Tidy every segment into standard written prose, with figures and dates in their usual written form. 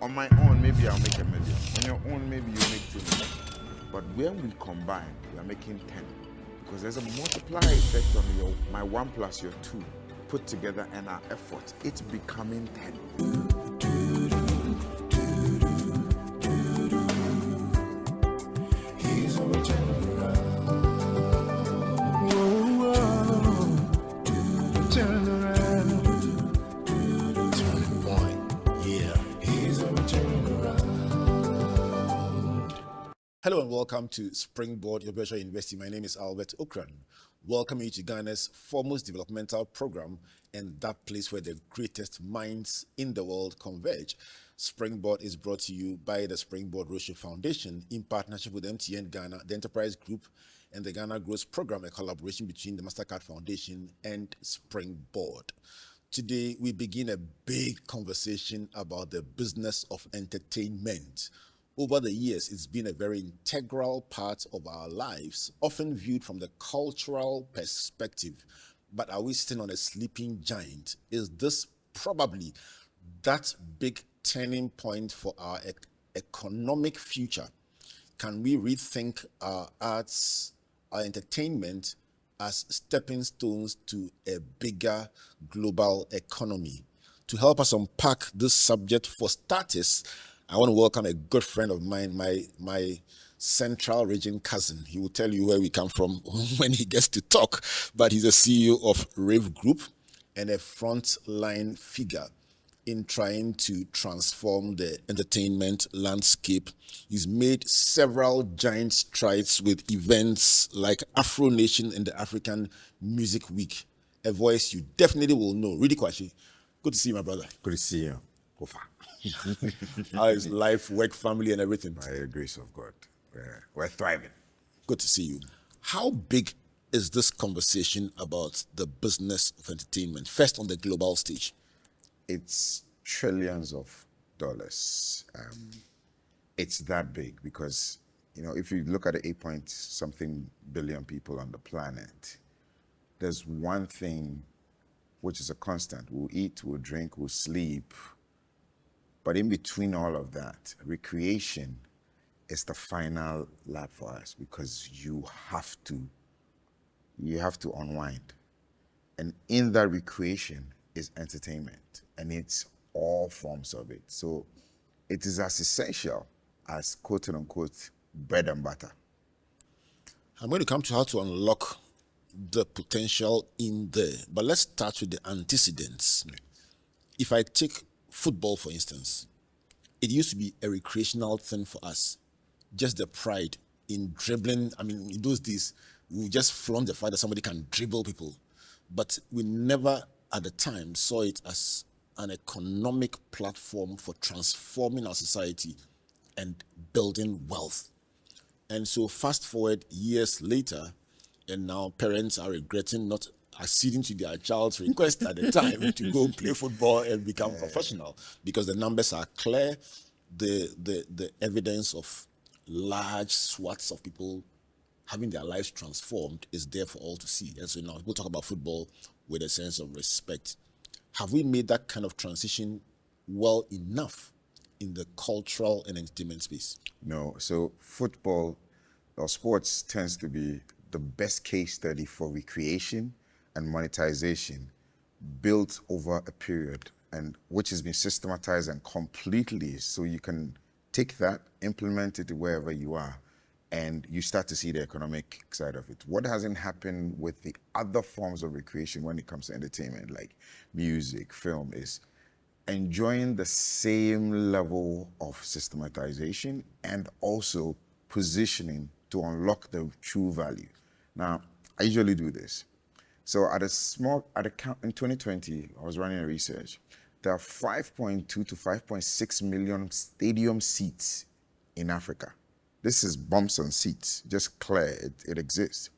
On my own, maybe I'll make $1 million. On your own, maybe you make 2 million. But when we combine, we are making 10. Because there's a multiplier effect on my 1 plus your 2 put together and our effort. It's becoming 10. Hello and welcome to Springboard, your virtual university. My name is Albert Okran. Welcoming you to Ghana's foremost developmental program and that place where the greatest minds in the world converge. Springboard is brought to you by the Springboard Roadshow Foundation in partnership with MTN Ghana, the Enterprise Group, and the Ghana Growth Program, a collaboration between the MasterCard Foundation and Springboard. Today, we begin a big conversation about the business of entertainment. Over the years, it's been a very integral part of our lives, often viewed from the cultural perspective. But are we sitting on a sleeping giant? Is this probably that big turning point for our economic future? Can we rethink our arts, our entertainment as stepping stones to a bigger global economy? To help us unpack this subject, for starters, I want to welcome a good friend of mine, my Central Region cousin. He will tell you where we come from when he gets to talk, but he's a CEO of Rave Group and a frontline figure in trying to transform the entertainment landscape. He's made several giant strides with events like Afro Nation and the African Music Week, a voice you definitely will know. Ruddy Kwakye, good to see you, my brother. Good to see you. Kofa. How is life, work, family, and everything? By the grace of God, we're thriving. Good to see you. How big is this conversation about the business of entertainment, first on the global stage? It's trillions of dollars. It's that big because, if you look at the 8-point-something billion people on the planet, there's one thing which is a constant. We'll eat, we'll drink, we'll sleep. But in between all of that, recreation is the final lap for us because you have to unwind. And in that recreation is entertainment, and it's all forms of it. So it is as essential as quote unquote bread and butter. I'm going to come to how to unlock the potential in there. But let's start with the antecedents. If I take football, for instance, it used to be a recreational thing for us. Just the pride in dribbling. I mean, in those days, we just flaunt the fact that somebody can dribble people. But we never, at the time, saw it as an economic platform for transforming our society and building wealth. And so fast forward years later, and now parents are regretting not acceding to their child's request at the time to go play football and become professional, because the numbers are clear. The evidence of large swaths of people having their lives transformed is there for all to see. And so now people talk about football with a sense of respect. Have we made that kind of transition well enough in the cultural and entertainment space? No. So football or sports tends to be the best case study for recreation and monetization built over a period, and which has been systematized and completely, so you can take that, implement it wherever you are, and you start to see the economic side of it. What hasn't happened with the other forms of recreation when it comes to entertainment, like music, film, is enjoying the same level of systematization and also positioning to unlock the true value. Now, I usually do this. So in 2020, I was running a research. There are 5.2 to 5.6 million stadium seats in Africa. This is bumps on seats, just clear, it exists.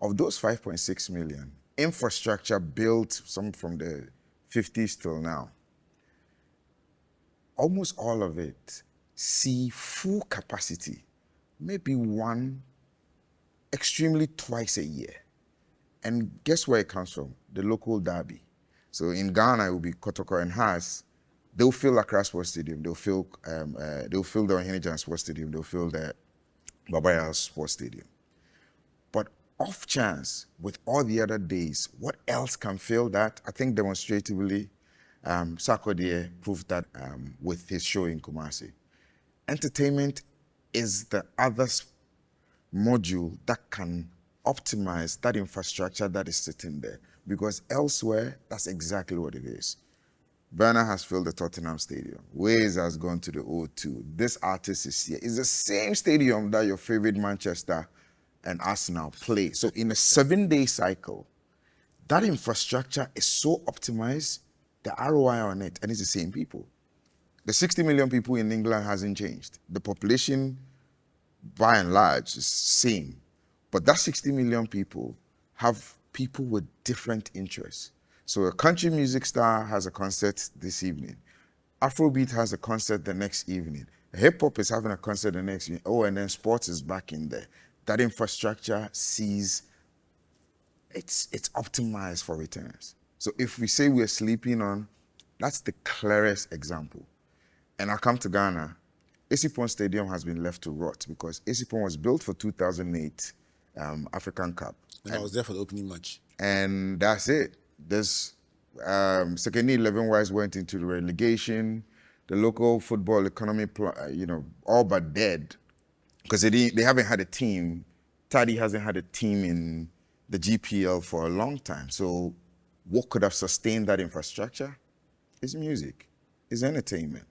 Of those 5.6 million, infrastructure built some from the 50s till now, almost all of it see full capacity, maybe one, extremely twice a year. And guess where it comes from? The local derby. So in Ghana, it will be Kotoko and Haas, They'll fill Accra Sports Stadium. They'll fill the Ohene Sports Stadium. They'll fill the Babaya Sports Stadium. But off chance, with all the other days, what else can fill that? I think demonstratively, Sarkodie proved that with his show in Kumasi. Entertainment is the other module that can optimize that infrastructure that is sitting there. Because elsewhere, that's exactly what it is. Bernard has filled the Tottenham Stadium. Waze has gone to the O2. This artist is here. It's the same stadium that your favorite Manchester and Arsenal play. So in a 7-day cycle, that infrastructure is so optimized, the ROI on it, and it's the same people. The 60 million people in England hasn't changed. The population, by and large, is same. But that 60 million people have people with different interests. So a country music star has a concert this evening. Afrobeat has a concert the next evening. Hip hop is having a concert the next evening. Oh, and then sports is back in there. That infrastructure sees it's optimized for returns. So if we say we're sleeping on, that's the clearest example. And I come to Ghana, Esipon Stadium has been left to rot because Esipon was built for 2008 African Cup. And I was there for the opening match. And that's it. There's Second 11 Wise went into the relegation. The local football economy, all but dead because they haven't had a team. Taddy hasn't had a team in the GPL for a long time. So what could have sustained that infrastructure is music, is entertainment.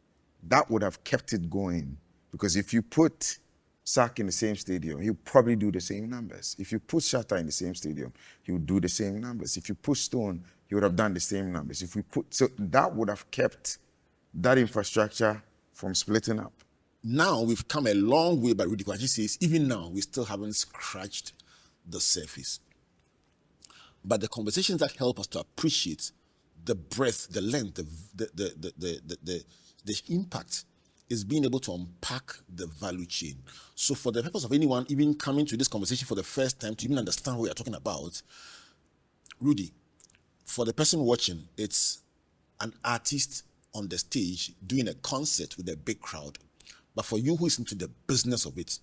That would have kept it going because if you put Sark in the same stadium, he'll probably do the same numbers. If you put Shatta in the same stadium, he would do the same numbers. If you put Stone, he would have done the same numbers. So that would have kept that infrastructure from splitting up. Now we've come a long way, but Ruddy Kwakye says even now we still haven't scratched the surface. But the conversations that help us to appreciate the breadth, the length, the impact is being able to unpack the value chain. So for the purpose of anyone even coming to this conversation for the first time to even understand what we are talking about, Ruddy, for the person watching, it's an artist on the stage doing a concert with a big crowd. But for you who is into the business of it,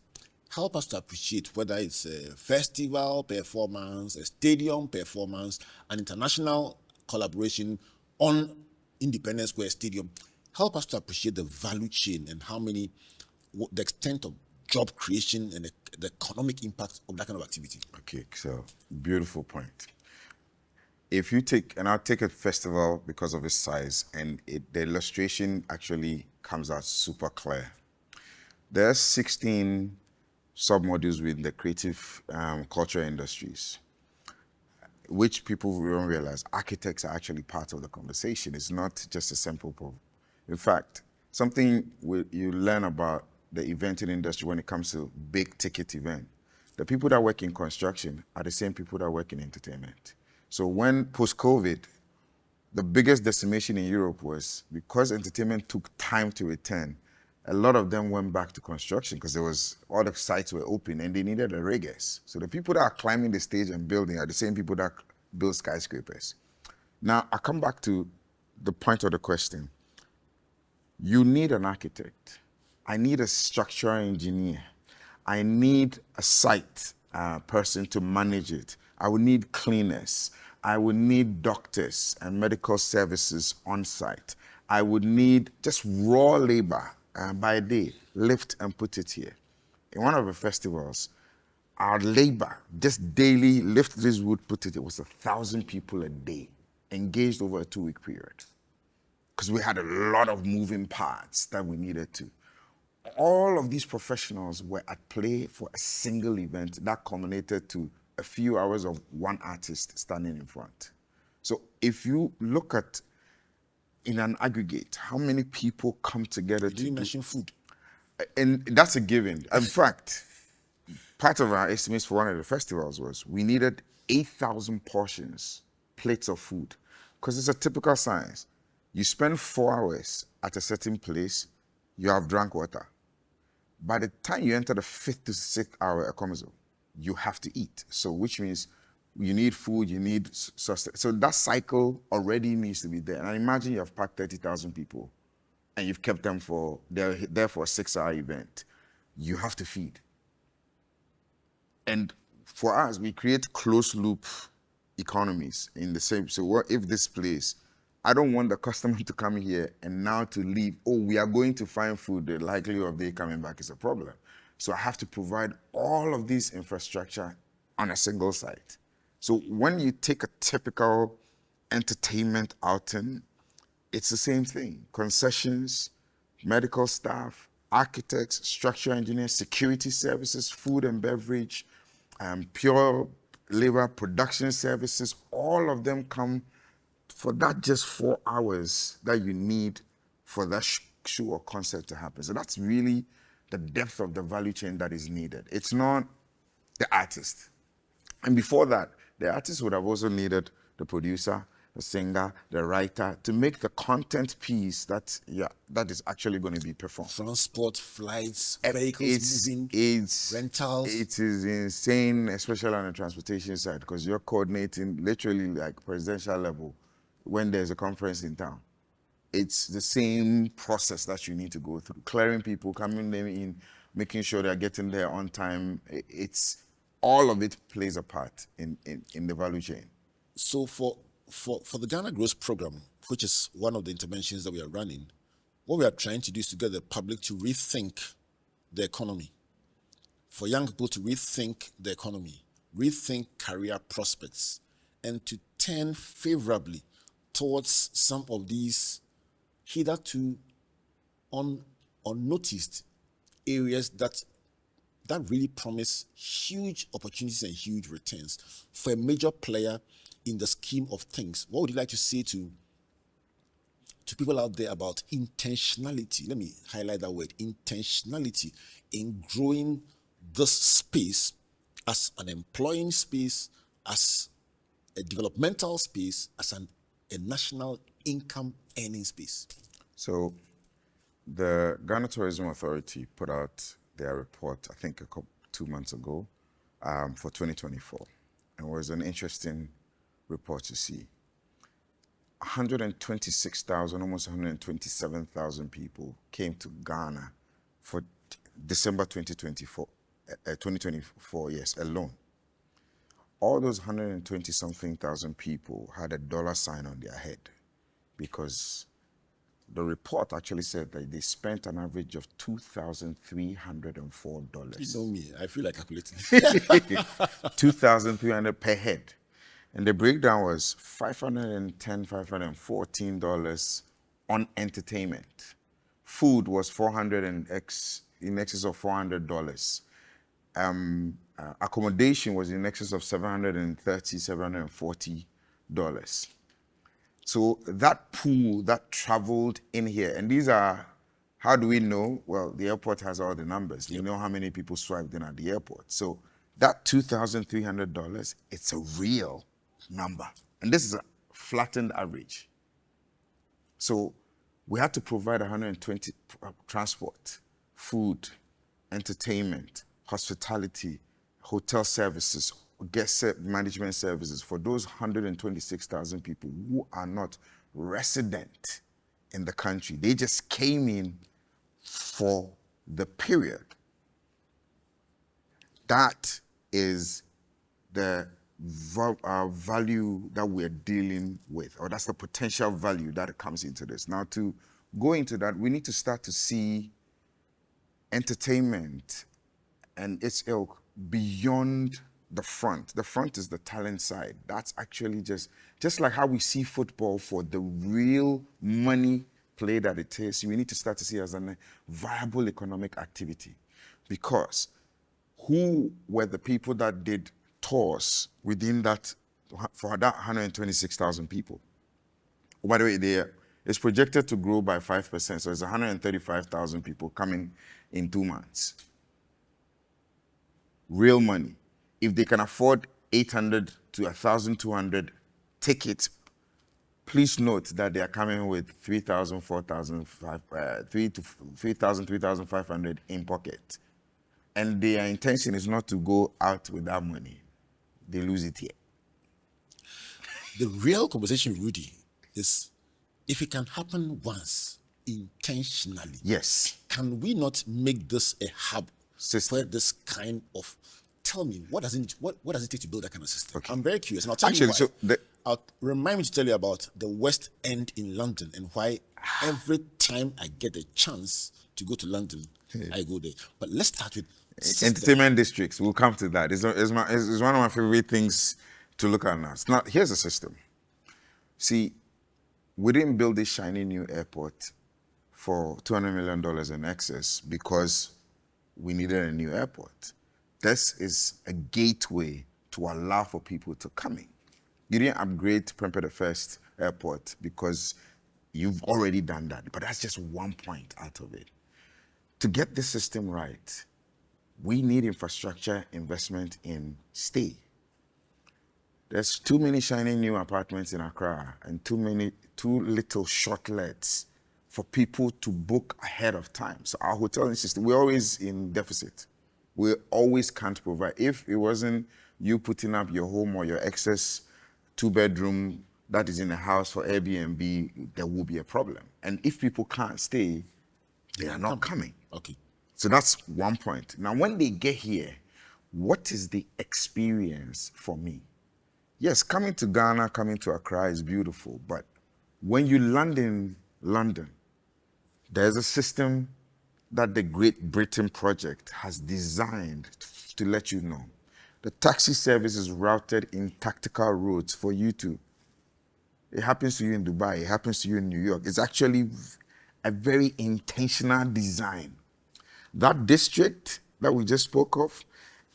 help us to appreciate whether it's a festival performance, a stadium performance, an international collaboration on Independence Square Stadium. Help us to appreciate the value chain and the extent of job creation and the economic impact of that kind of activity. Okay, so beautiful point. If you I'll take a festival because of its size, and the illustration actually comes out super clear. There are 16 sub-modules within the creative culture industries, which people don't realize architects are actually part of the conversation. It's not just a simple problem. In fact, something you learn about the eventing industry when it comes to big ticket event, the people that work in construction are the same people that work in entertainment. So when post-COVID, the biggest decimation in Europe was because entertainment took time to return, a lot of them went back to construction because all the sites were open and they needed the riggers. So the people that are climbing the stage and building are the same people that build skyscrapers. Now, I come back to the point of the question. You need an architect. I need a structural engineer. I need a site person to manage it. I would need cleaners. I would need doctors and medical services on site. I would need just raw labor by day, lift and put it here. In one of the festivals, our labor, just daily, lift this wood, put it was 1,000 people a day engaged over a 2-week period. Because we had a lot of moving parts that we needed to. All of these professionals were at play for a single event that culminated to a few hours of one artist standing in front. So if you look at, in an aggregate, how many people come together Did you mention food? And that's a given. In fact, part of our estimates for one of the festivals was we needed 8,000 portions, plates of food. Because it's a typical science. You spend 4 hours at a certain place, you have drank water. By the time you enter the 5th to 6th hour economy, you have to eat. So which means you need food, you need sustenance. So that cycle already needs to be there. And I imagine you have packed 30,000 people and you've kept them they're there for a 6-hour event, you have to feed. And for us, we create closed loop economies in the same. So what if this place, I don't want the customer to come here and now to leave. Oh, we are going to find food. The likelihood of they coming back is a problem. So I have to provide all of this infrastructure on a single site. So when you take a typical entertainment outing, it's the same thing. Concessions, medical staff, architects, structural engineers, security services, food and beverage, pure labor production services, all of them come for that just 4 hours that you need for that show or concert to happen. So that's really the depth of the value chain that is needed. It's not the artist. And before that, the artist would have also needed the producer, the singer, the writer to make the content piece that is actually going to be performed. Transport, flights, vehicles moving, rentals. It is insane, especially on the transportation side, because you're coordinating literally like presidential level when there's a conference in town. It's the same process that you need to go through. Clearing people, coming them in, making sure they're getting there on time. It's all of it plays a part in the value chain. So for the Ghana Growth Program, which is one of the interventions that we are running, what we are trying to do is to get the public to rethink the economy. For young people to rethink the economy, rethink career prospects, and to turn favorably towards some of these hitherto unnoticed areas that really promise huge opportunities and huge returns for a major player in the scheme of things. What would you like to say to people out there about intentionality? Let me highlight that word, intentionality, in growing this space as an employing space, as a developmental space, as a national income earning space. So the Ghana Tourism Authority put out their report, I think 2 months ago, for 2024. And it was an interesting report to see. 126,000, almost 127,000 people came to Ghana for December 2024, yes, alone. All those 120-something thousand people had a dollar sign on their head because the report actually said that they spent an average of $2,304. You know me, I feel like calculating. $2,300 per head. And the breakdown was $510, $514 on entertainment. Food was in excess of $400. Accommodation was in excess of $730, $740. So that pool that traveled in here, and these are, how do we know? Well, the airport has all the numbers. We know how many people swiped in at the airport. So that $2,300, it's a real number. And this is a flattened average. So we had to provide 120 transport, food, entertainment, hospitality, hotel services, guest management services for those 126,000 people who are not resident in the country. They just came in for the period. That is the value that we're dealing with, or that's the potential value that comes into this. Now, to go into that, we need to start to see entertainment and its ilk beyond the front. The front is the talent side. That's actually just like how we see football for the real money play that it is. We need to start to see it as a viable economic activity, because who were the people that did tours within that, for that 126,000 people? Oh, by the way, it's projected to grow by 5%, so it's 135,000 people coming in 2 months. Real money. If they can afford 800 to 1,200 tickets, please note that they are coming with 3,000, 4,000, 3,000, 3,500 in pocket. And their intention is not to go out with that money. They lose it here. The real conversation, Rudy, is if it can happen once, intentionally. Yes. Can we not make this a hub System. where this kind of, tell me, what does it take to build that kind of system? Okay. I'm very curious, and I'll tell Actually, you why. so I'll remind me to tell you about the West End in London and why every time I get a chance to go to London, I go there. But let's start with system. entertainment districts. We'll come to that. It's one of my favorite things to look at now. It's not. Here's the system. See, we didn't build this shiny new airport for $200 million in excess because we needed a new airport. This is a gateway to allow for people to come in. You didn't upgrade Prempeh the First Airport because you've already done that, but that's just one point out of it. To get this system right, we need infrastructure investment in stay. There's too many shiny new apartments in Accra and too little short lets for people to book ahead of time. So our hotel system, we're always in deficit. We always can't provide. If it wasn't you putting up your home or your excess 2-bedroom that is in a house for Airbnb, there will be a problem. And if people can't stay, they are not coming. Okay. So that's one point. Now, when they get here, what is the experience for me? Yes, coming to Ghana, coming to Accra is beautiful, but when you land in London, there's a system that the Great Britain Project has designed to let you know. The taxi service is routed in tactical routes for you to. It happens to you in Dubai, it happens to you in New York. It's actually a very intentional design. That district that we just spoke of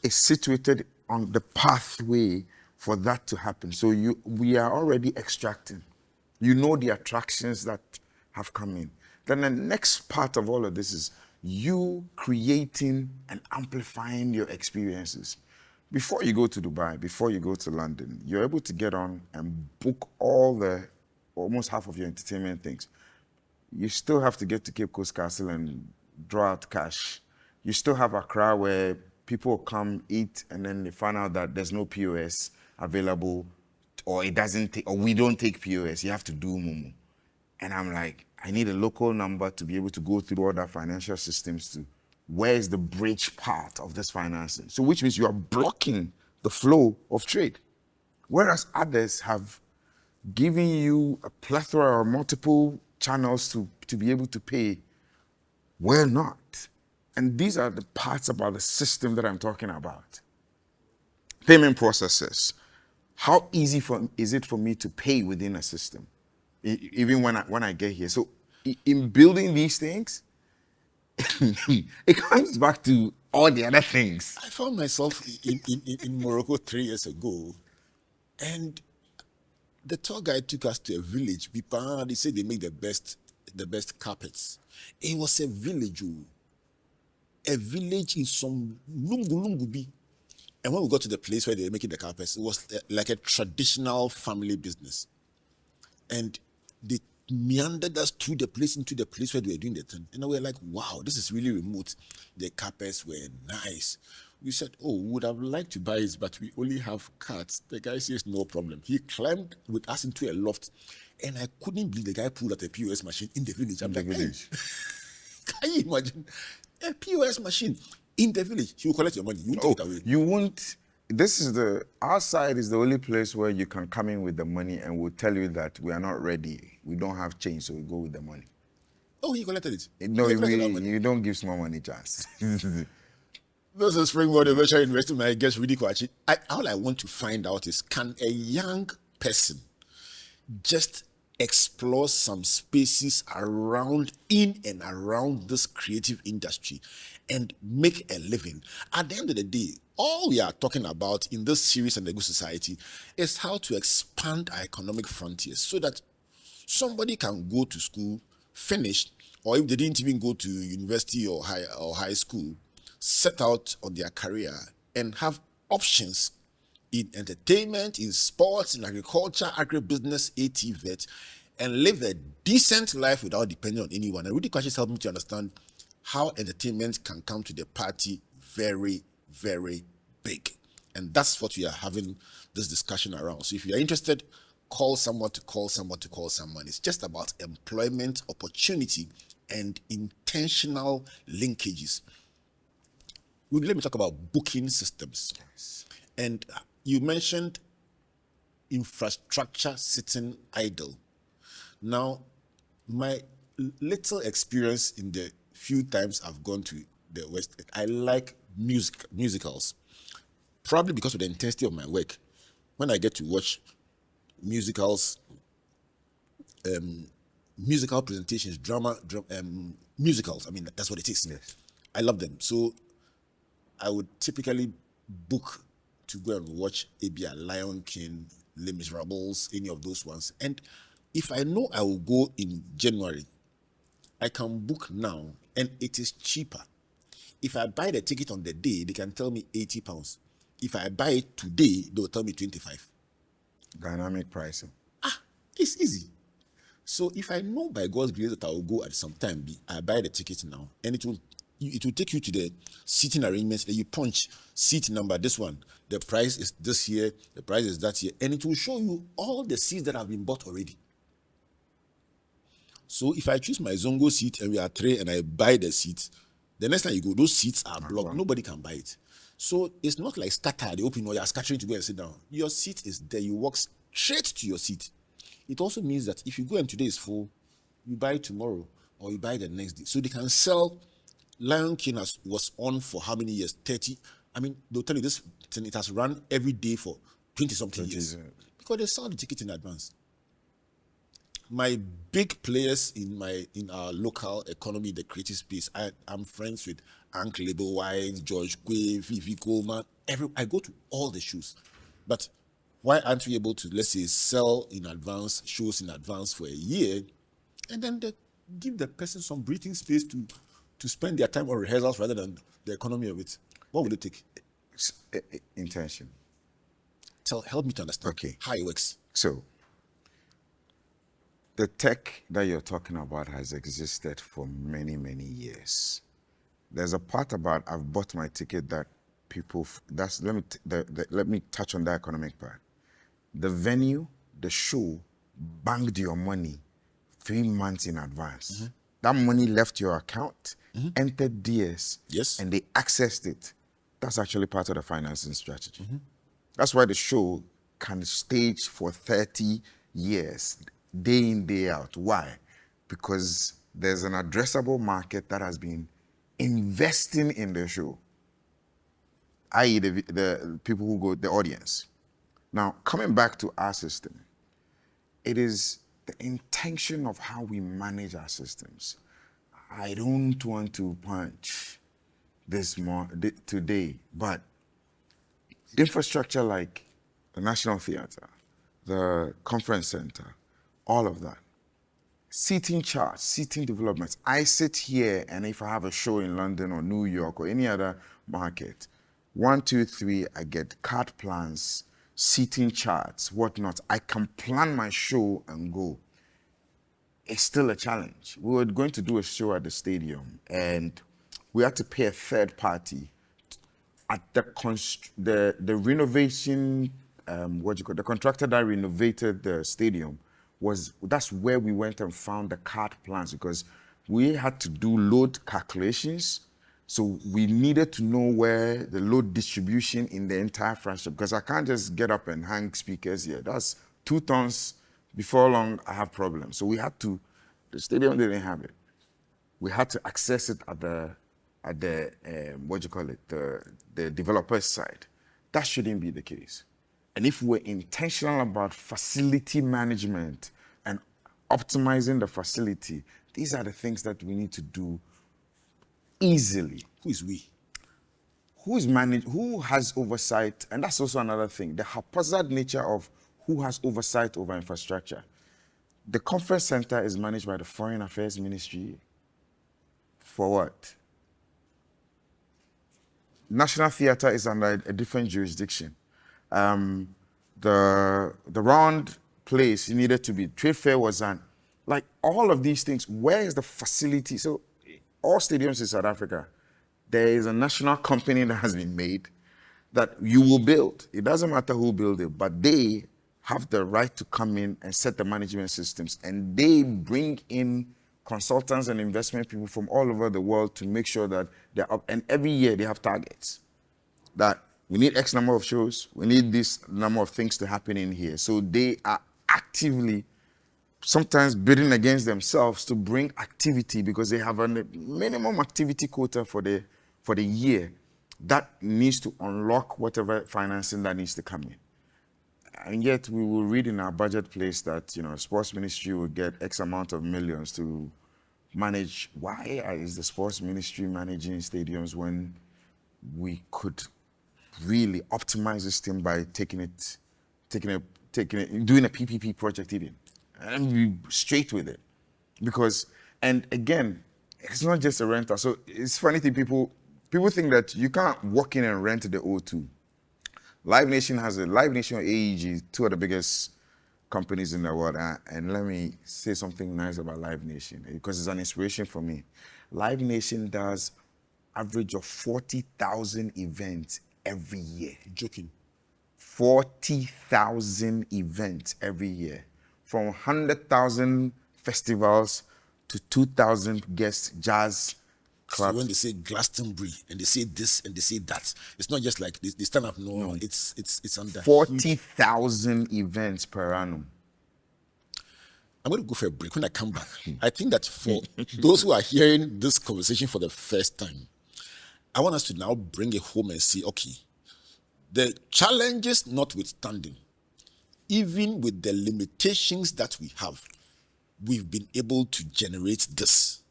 is situated on the pathway for that to happen. So we are already extracting. You know the attractions that have come in. Then the next part of all of this is you creating and amplifying your experiences. Before you go to Dubai, before you go to London, you're able to get on and book almost half of your entertainment things. You still have to get to Cape Coast Castle and draw out cash. You still have Accra where people come eat and then they find out that there's no POS available, or or we don't take POS. You have to do Momo. And I'm like, I need a local number to be able to go through all that financial systems to where is the bridge part of this financing? So which means you are blocking the flow of trade. Whereas others have given you a plethora or multiple channels to be able to pay. We're not. And these are the parts about the system that I'm talking about. Payment processes. How easy is it for me to pay within a system, even when I get here? So in building these things, it comes back to all the other things. I found myself in Morocco 3 years ago, and the tour guide took us to a village. They said they make the best carpets. It was a village in some lungu. And when we got to the place where they were making the carpets, it was like a traditional family business. And they meandered us through the place into the place where they were doing the thing. And we were like, wow, this is really remote. The carpets were nice. We said, oh, we would have liked to buy it, but we only have carts. The guy says, no problem. He climbed with us into a loft. And I couldn't believe the guy pulled out a POS machine in the village. I'm like, village. Hey, can you imagine? A POS machine in the village. He will collect your money. You won't take it away. You won't. Our side is the only place where you can come in with the money and we'll tell you that we are not ready. We don't have change, so we go with the money. Oh, he collected it? No, you don't give small money chance. This is Springboard Virtual Investing. My guest, Ruddy Kwakye. All I want to find out is, can a young person just explore some spaces in and around this creative industry and make a living? At the end of the day, all we are talking about in this series on the Good Society is how to expand our economic frontiers so that somebody can go to school, finish, or if they didn't even go to university or high school, set out on their career and have options in entertainment, in sports, in agriculture, agribusiness, ATVET, and live a decent life without depending on anyone. And Ruddy Kwakye has helped me to understand how entertainment can come to the party very, very big. And that's what we are having this discussion around. So if you are interested, call someone to call someone to call someone. It's just about employment opportunity and intentional linkages. Let me talk about booking systems. And you mentioned infrastructure sitting idle. Now, my little experience in the few times I've gone to the West, I like musicals. Probably because of the intensity of my work. When I get to watch musicals, musical presentations, musicals, I mean, that's what it is. Yes. I love them. So I would typically book to go and watch maybe a Lion King, Les Miserables, any of those ones. And if I know I will go in January, I can book now and it is cheaper. If I buy the ticket on the day, they can tell me £80. If I buy it today, they'll tell me 25. Dynamic pricing. It's easy. So if I know by God's grace that I will go at some time, I buy the ticket now, and it will take you to the seating arrangements. That you punch seat number, this one, the price is this here, the price is that here, and it will show you all the seats that have been bought already. So if I choose my Zongo seat and we are three and I buy the seat, the next time you go, those seats are blocked. Nobody can buy it. So it's not like scatter, they open or you're scattering to go and sit down. Your seat is there. You walk straight to your seat. It also means that if you go and today is full, you buy tomorrow or you buy the next day. So they can sell. Lion King was on for how many years? 30. I mean, they'll tell you this thing, it has run every day for 20-something years. Because they sell the ticket in advance. My big players in our local economy, the creative space, I'm friends with Uncle Label Wines, George Quay, Fifi Coleman. I go to all the shows. But why aren't we able to, let's say, sell in advance, shows in advance for a year, and then they give the person some breathing space to spend their time on rehearsals rather than the economy of it? What will it take? Intention. Help me to understand how it works. So, the tech that you're talking about has existed for many, many years. There's a part about I've bought my ticket that people. Let me touch on the economic part. The venue, the show, banked your money 3 months in advance. Mm-hmm. That money left your account, entered DS, and they accessed it. That's actually part of the financing strategy. Mm-hmm. That's why the show can stage for 30 years, day in, day out. Why? Because there's an addressable market that has been investing in the show, i.e. the people who go, the audience. Now, coming back to our system, it is the intention of how we manage our systems. I don't want to punch this more today, but the infrastructure like the National Theatre, the Conference Center, all of that, seating charts, seating developments. I sit here, and if I have a show in London or New York or any other market, 1, 2, 3, I get card plans, seating charts, whatnot. I can plan my show and go. It's still a challenge. We were going to do a show at the stadium, and we had to pay a third party at the renovation. The contractor that renovated the stadium that's where we went and found the card plans, because we had to do load calculations. So we needed to know where the load distribution in the entire infrastructure, because I can't just get up and hang speakers here. That's 2 tons. Before long, I have problems. So the stadium didn't have it. We had to access it at the the developer's side. That shouldn't be the case. And if we're intentional about facility management and optimizing the facility, these are the things that we need to do easily. Who is we? Who has oversight? And that's also another thing, the haphazard nature of who has oversight over infrastructure. The conference center is managed by the Foreign Affairs Ministry. For what? National Theatre is under a different jurisdiction. The round place needed to be, trade fair was on. Like all of these things, where is the facility? So all stadiums in South Africa, there is a national company that has been made that you will build. It doesn't matter who built it, but they have the right to come in and set the management systems, and they bring in consultants and investment people from all over the world to make sure that they're up. And every year they have targets that we need X number of shows, we need this number of things to happen in here. So they are actively sometimes bidding against themselves to bring activity, because they have a minimum activity quota for the year that needs to unlock whatever financing that needs to come in. And yet we will read in our budget place that, sports ministry will get X amount of millions to manage. Why is the sports ministry managing stadiums when we could really optimize this thing by doing a PPP project even, and be straight with it? Because, and again, it's not just a rental. So it's funny thing, people think that you can't walk in and rent the O2. Live Nation or AEG, two of the biggest companies in the world. And let me say something nice about Live Nation, because it's an inspiration for me. Live Nation does average of 40,000 events every year. Joking. 40,000 events every year. From 100,000 festivals to 2,000 guest jazz clubs. So when they say Glastonbury and they say this and they say that, it's not just like they stand up. No, it's under 40,000 events per annum. I'm going to go for a break. When I come back, I think that for those who are hearing this conversation for the first time, I want us to now bring it home and say, okay, the challenges notwithstanding, even with the limitations that we have, we've been able to generate this.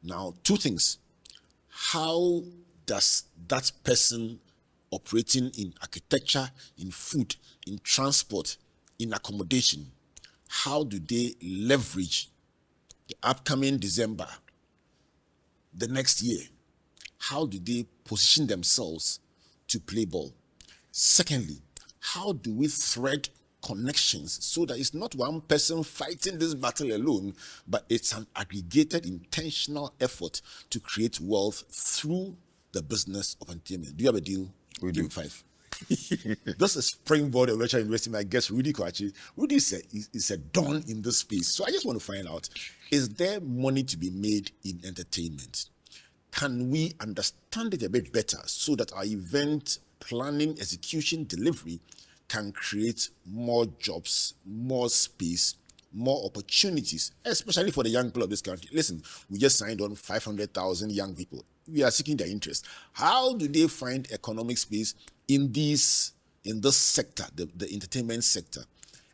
Now, two things. How does that person operating in architecture, in food, in transport, in accommodation, how do they leverage the upcoming December, the next year? How do they position themselves to play ball? Secondly, how do we thread connections so that it's not one person fighting this battle alone, but it's an aggregated, intentional effort to create wealth through the business of entertainment? Do you have a deal? We Game do. 5. This is Springboard of Virtual Investing. My guest, Ruddy Kwakye. Ruddy is a don in this space. So I just want to find out, is there money to be made in entertainment? Can we understand it a bit better so that our event planning, execution, delivery can create more jobs, more space, more opportunities, especially for the young people of this country? Listen, we just signed on 500,000 young people. We are seeking their interest. How do they find economic space in this sector, the entertainment sector?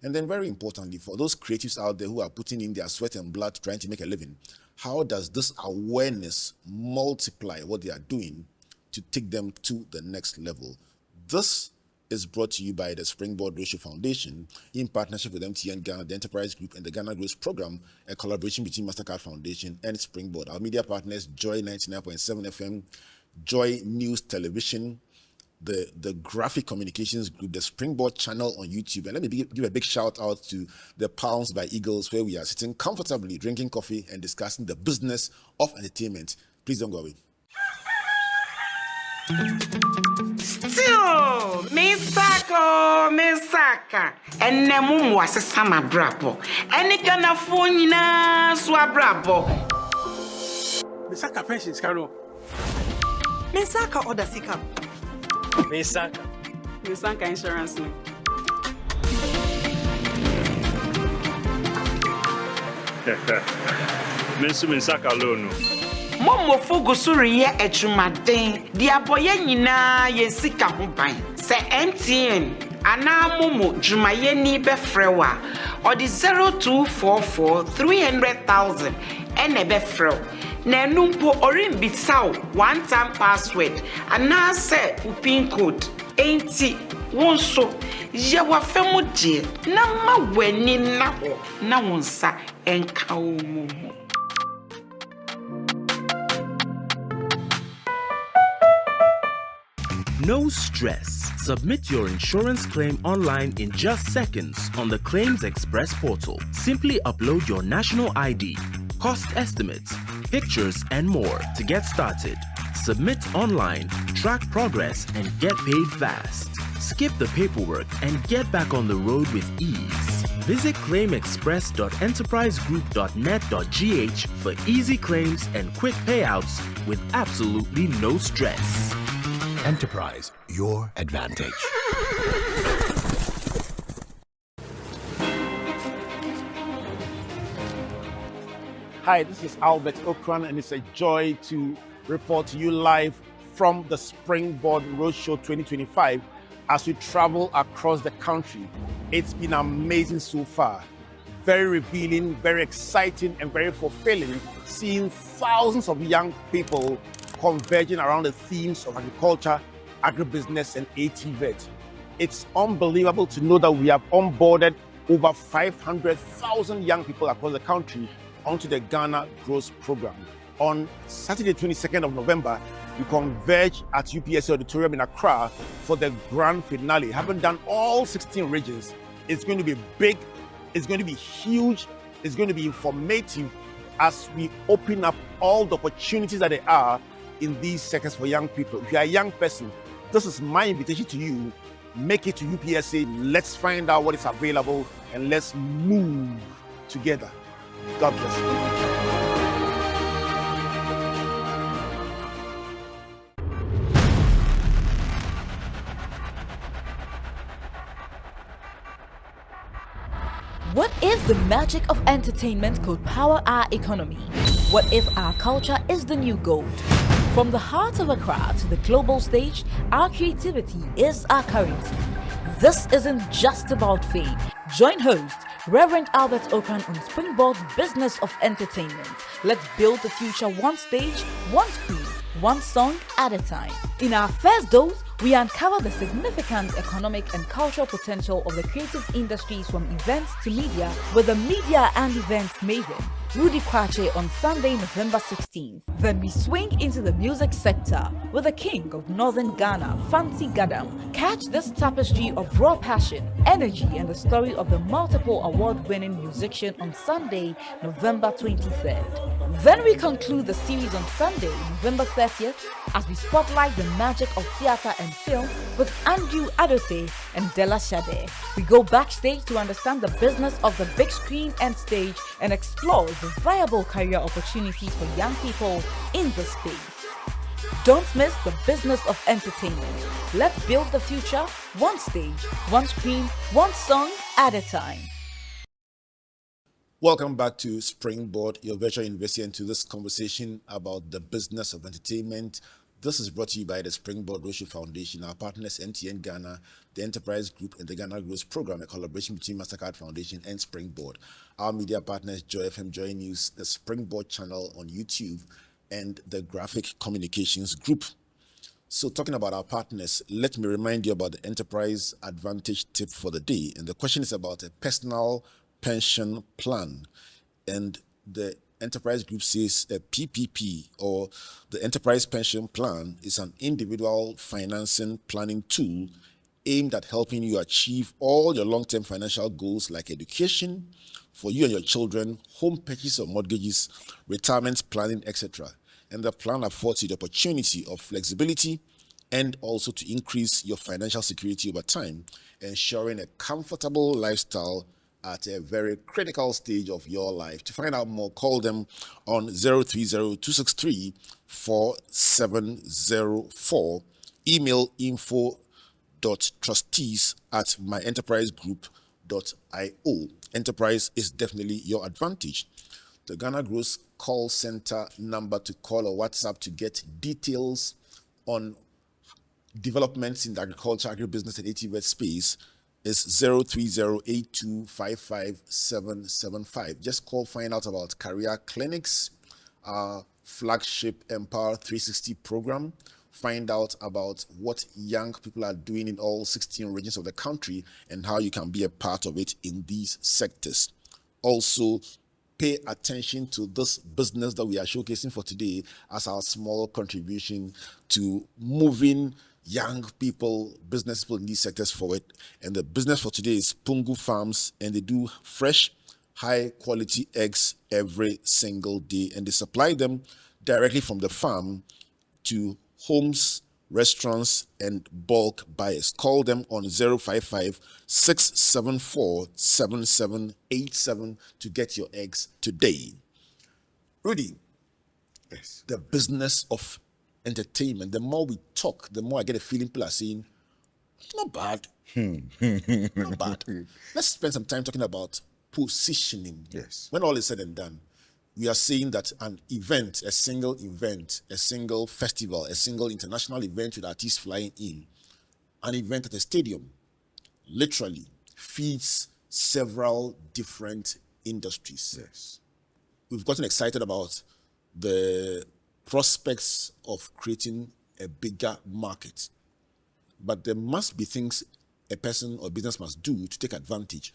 And then very importantly, for those creatives out there who are putting in their sweat and blood trying to make a living, how does this awareness multiply what they are doing to take them to the next level? This is brought to you by the Springboard Ratio Foundation in partnership with MTN Ghana, the Enterprise Group, and the Ghana Growth Program, a collaboration between MasterCard Foundation and Springboard. Our media partners, Joy 99.7 FM, Joy News Television, the Graphic Communications Group, the Springboard channel on YouTube. And let me give a big shout out to the Palms by Eagles, where we are sitting comfortably, drinking coffee and discussing the business of entertainment. Please don't go away. Still, Misaka, and Nemum was a summer brabo, and it can afford swab Misaka pensions, Carol. Misaka order Sika. Misaka insurance. Misaka loan. Momo Fogusuri ye echumaden, the aboye nyina ye sika ho ban. Se MTN, ana momo jumaye ni befrewa, or the 0244 300,000 ene befrew. Na numpo orin bitsaw one-time password, ana se upin code, enti wonso ye wafemu die, na ma weni na ho, na wonsa enka momo. No stress. Submit your insurance claim online in just seconds on the Claims Express portal. Simply upload your national ID, cost estimates, pictures, and more to get started. Submit online, track progress, and get paid fast. Skip the paperwork and get back on the road with ease. Visit claimexpress.enterprisegroup.net.gh for easy claims and quick payouts with absolutely no stress. Enterprise, your advantage. Hi, this is Albert Okran, and it's a joy to report to you live from the Springboard Roadshow 2025 as we travel across the country. It's been amazing so far. Very revealing, very exciting, and very fulfilling, seeing thousands of young people converging around the themes of agriculture, agribusiness, and ATVET. It's unbelievable to know that we have onboarded over 500,000 young people across the country onto the Ghana Growth Program. On Saturday, 22nd of November, we converge at UPSA Auditorium in Accra for the grand finale. Having done all 16 regions, it's going to be big, it's going to be huge, it's going to be informative as we open up all the opportunities that there are in these sectors for young people. If you are a young person, this is my invitation to you. Make it to UPSA. Let's find out what is available and let's move together. God bless you. What if the magic of entertainment could power our economy? What if our culture is the new gold? From the heart of Accra to the global stage, our creativity is our currency. This isn't just about fame. Join host Reverend Albert Okran on Springboard's Business of Entertainment. Let's build the future one stage, one screen, one song at a time. In our first dose, we uncover the significant economic and cultural potential of the creative industries from events to media with the media and events maven, Ruddy Kwakye, on Sunday, November 16th. Then we swing into the music sector with the king of Northern Ghana, Fancy Gadam. Catch this tapestry of raw passion, energy, and the story of the multiple award-winning musician on Sunday, November 23rd. Then we conclude the series on Sunday, November 30th, as we spotlight the magic of theatre and film with Andrew Adote and Della Shade. We go backstage to understand the business of the big screen and stage and explore the viable career opportunities for young people in the space. Don't miss the business of entertainment. Let's build the future one stage, one screen, one song at a time. Welcome back to Springboard, your virtual university, and to this conversation about the business of entertainment. This is brought to you by the Springboard Roadshow Foundation, our partners MTN Ghana, the Enterprise Group, and the Ghana Growth Program, a collaboration between MasterCard Foundation and Springboard. Our media partners, Joy FM, Joy News, the Springboard channel on YouTube, and the Graphic Communications Group. So talking about our partners, let me remind you about the Enterprise Advantage tip for the day. And the question is about a personal pension plan. And the Enterprise Group says a PPP, or the Enterprise Pension Plan, is an individual financing planning tool aimed at helping you achieve all your long-term financial goals like education for you and your children, home purchase or mortgages, retirement planning, etc. And the plan affords you the opportunity of flexibility and also to increase your financial security over time, ensuring a comfortable lifestyle at a very critical stage of your life. To find out more, call them on 030-263-4704. Email info.trustees@myenterprisegroup.io. Enterprise is definitely your advantage. The Ghana Growth call center number to call or WhatsApp to get details on developments in the agriculture, agribusiness, and ATVET space is 030-8255-775. Just call, find out about career clinics, our flagship Empower 360 program. Find out about what young people are doing in all 16 regions of the country and how you can be a part of it in these sectors. Also, pay attention to this business that we are showcasing for today as our small contribution to moving young people, business people in these sectors forward. And the business for today is Pungu Farms, and they do fresh, high quality eggs every single day, and they supply them directly from the farm to homes, restaurants, and bulk buyers. Call them on 055 674 7787 to get your eggs today. Rudy, Yes. the business of entertainment, the more we talk, the more I get a feeling people are saying, not bad. Not bad. Let's spend some time talking about positioning. Yes. When all is said and done, we are saying that an event, a single festival, a single international event with artists flying in, an event at a stadium, literally feeds several different industries. Yes. We've gotten excited about the prospects of creating a bigger market. But there must be things a person or business must do to take advantage.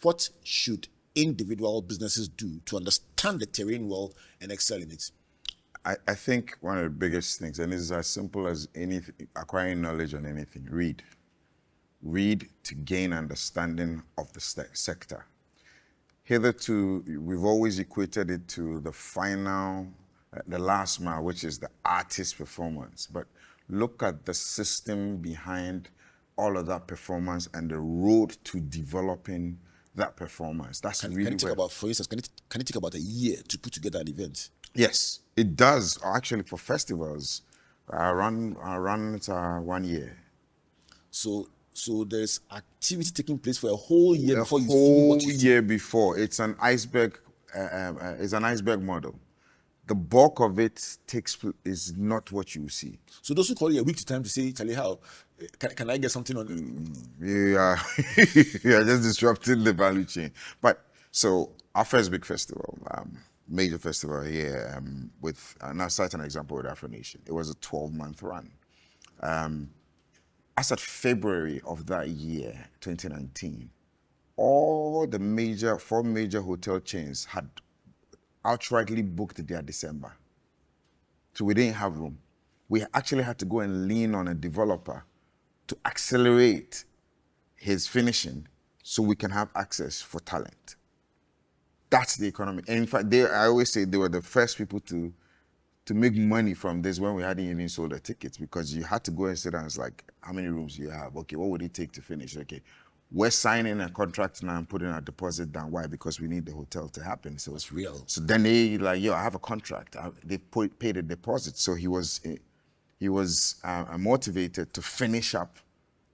What should individual businesses do to understand the terrain well and excel in it? I think one of the biggest things, and this is as simple as anything, acquiring knowledge on anything, read. Read to gain understanding of the sector. Hitherto, we've always equated it to the final, the last mile, which is the artist performance. But look at the system behind all of that performance and the road to developing that performance. That's Can really it take about, for instance, can it take about a year to put together an event? Yes, it does. Actually, for festivals, I run it 1 year. So there's activity taking place for a whole year A before you see whole what you see. year before. It's an iceberg. It's an iceberg model. The bulk of it is not what you see. So those who call you a week to time to say, Charlie, how can I get something on? Yeah, you're just disrupting the value chain. But so our first big festival, major festival here, with and I'll cite an example with Afro Nation. It was a 12-month run. As at February of that year, 2019, all the four major hotel chains had outrightly booked their December. So we didn't have room. We actually had to go and lean on a developer to accelerate his finishing so we can have access for talent. That's the economy. And in fact, I always say they were the first people to make money from this when we hadn't even sold the tickets, because you had to go and sit down. It's like, how many rooms do you have? Okay, what would it take to finish? Okay, we're signing a contract now and putting our deposit down. Why? Because we need the hotel to happen. So it's real. So then they like, yo, I have a contract. They paid a deposit. So he was motivated to finish up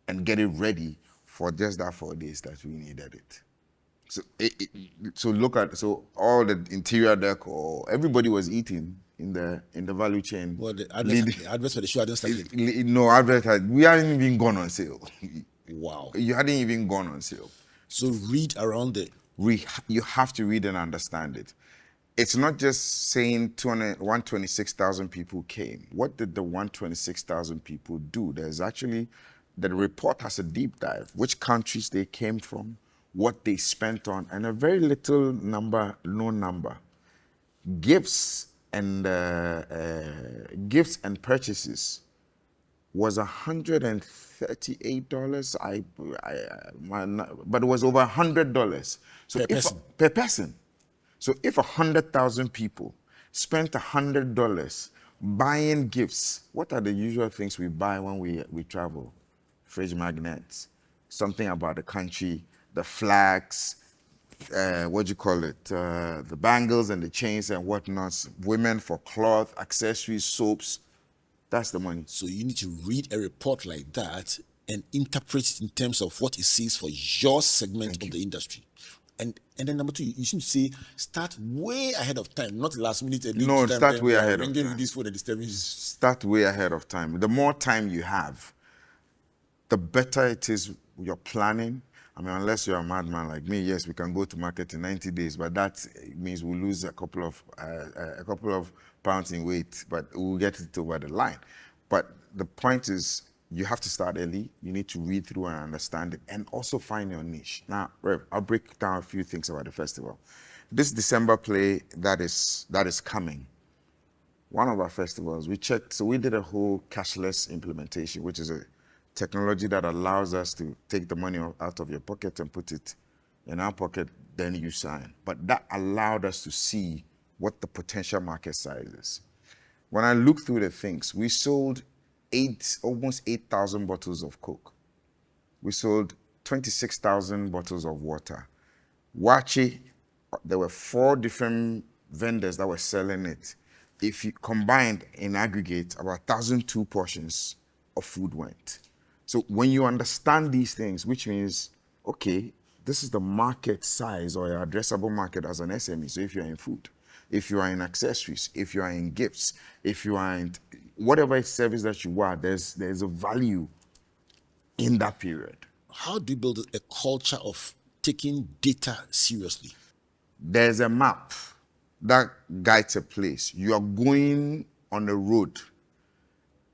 and get it ready for just that 4 days that we needed it. So so all the interior decor, everybody was eating in the value chain. Well, the adverts for the show hadn't started. No, we hadn't even gone on sale. Wow. You hadn't even gone on sale. So read around it. You have to read and understand it. It's not just saying 126,000 people came. What did the 126,000 people do? There's actually, the report has a deep dive, which countries they came from, what they spent on, and a very little number, no number. Gifts and purchases was $138. But it was over $100. So per person. So if 100,000 people spent $100 buying gifts, what are the usual things we buy when we travel? Fridge magnets, something about the country, the flags, the bangles and the chains and whatnot, women for cloth, accessories, soaps. That's the money. So you need to read a report like that and interpret it in terms of what it says for your segment of the industry. And then number two, you should say start way ahead of time, not last minute. No, start way ahead of time. This phone and disturbing. Start way ahead of time. The more time you have, the better it is your planning. I mean, unless you're a madman like me, yes, we can go to market in 90 days, but that means we'll lose a couple of pounds in weight, but we'll get it over the line. But the point is, you have to start early. You need to read through and understand it, and also find your niche. Now, Rev, I'll break down a few things about the festival. This December play that is coming, one of our festivals, we checked, so we did a whole cashless implementation, which is a technology that allows us to take the money out of your pocket and put it in our pocket, then you sign. But that allowed us to see what the potential market size is. When I looked through the things, we sold almost 8,000 bottles of Coke. We sold 26,000 bottles of water. Wachi, there were 4 different vendors that were selling it. If you combined in aggregate, about 1,002 portions of food went. So when you understand these things, which means, okay, this is the market size or your addressable market as an SME. So if you're in food, if you are in accessories, if you are in gifts, if you are in whatever service that you are, there's a value in that period. How do you build a culture of taking data seriously? There's a map that guides a place. You are going on a road,